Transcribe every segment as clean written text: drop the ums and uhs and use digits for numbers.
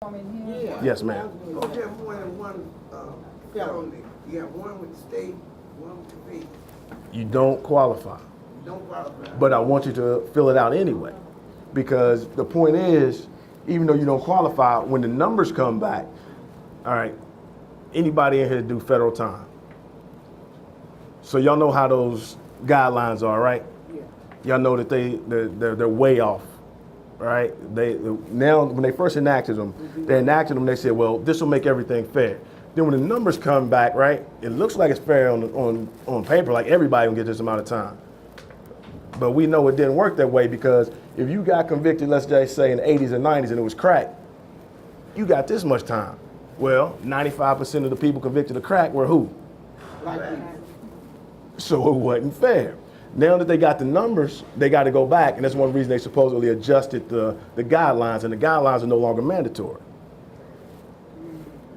Yeah. Yes, ma'am. Okay, more than one felony. You have one with the state, one with the feds. You don't qualify. You don't qualify. But I want you to fill it out anyway. Because the point is, even though you don't qualify, when the numbers come back, all right, anybody in here do federal time. So y'all know how those guidelines are, right? Yeah. Y'all know that they're way off, right? Now when they first enacted them, they said, well, this will make everything fair. Then when the numbers come back, right, it looks like it's fair on paper, like everybody will get this amount of time. But we know it didn't work that way, because if you got convicted, let's just say in the 80s and 90s, and it was crack, you got this much time. Well, 95% of the people convicted of crack were who? Black people. So it wasn't fair. Now that they got the numbers, they got to go back, and that's one reason they supposedly adjusted the guidelines, and the guidelines are no longer mandatory.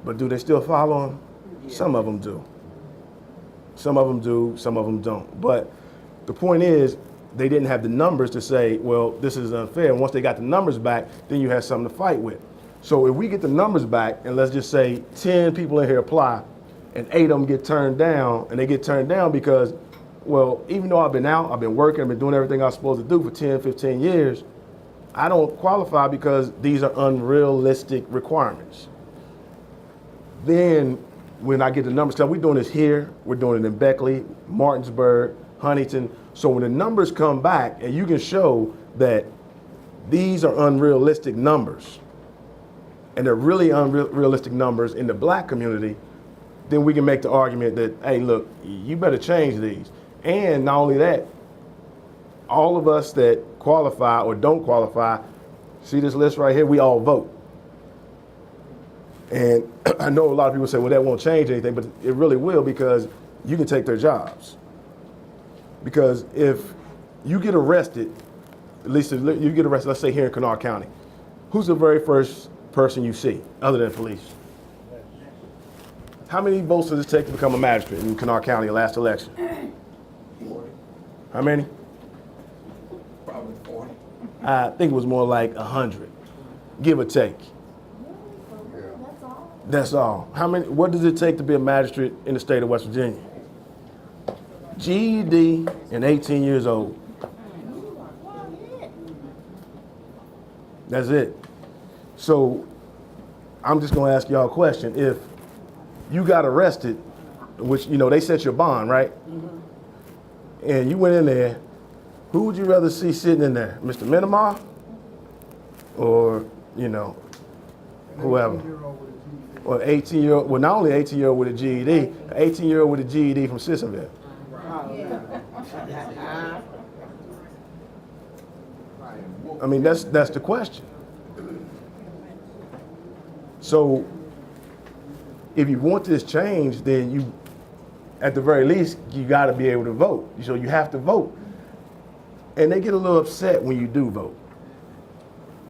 But do they still follow them? Yeah. Some of them do. Some of them do, some of them don't. But the point is, they didn't have the numbers to say, well, this is unfair. And once they got the numbers back, then you have something to fight with. So if we get the numbers back, and let's just say 10 people in here apply, and 8 of them get turned down, and they get turned down because, well, even though I've been out, I've been working, I've been doing everything I was supposed to do for 10, 15 years, I don't qualify because these are unrealistic requirements. Then when I get the numbers, because we're doing this here, we're doing it in Beckley, Martinsburg, Huntington. So when the numbers come back and you can show that these are unrealistic numbers, and they're really unrealistic numbers in the black community, then we can make the argument that, hey, look, you better change these. And not only that, all of us that qualify or don't qualify, see this list right here, we all vote. And I know a lot of people say, well, that won't change anything, but it really will, because you can take their jobs. Because if you get arrested, at least you get arrested, let's say here in Kanawha County, who's the very first person you see other than police? How many votes does it take to become a magistrate in Kanawha County last election? 40. How many? Probably 40. I think it was more like 100, give or take. Yeah. That's all. How many? What does it take to be a magistrate in the state of West Virginia? GED and 18 years old. That's it. So I'm just gonna ask y'all a question. If you got arrested, which, you know, they set your bond, right? Mm-hmm. And you went in there, who would you rather see sitting in there? Mr. Minimar or, you know, whoever? Or 18-year-old, well, not only 18-year-old with a GED, an 18-year-old with a GED from Sissonville. I mean, that's the question. So if you want this change, then you, at the very least, you got to be able to vote. So you have to vote. And they get a little upset when you do vote.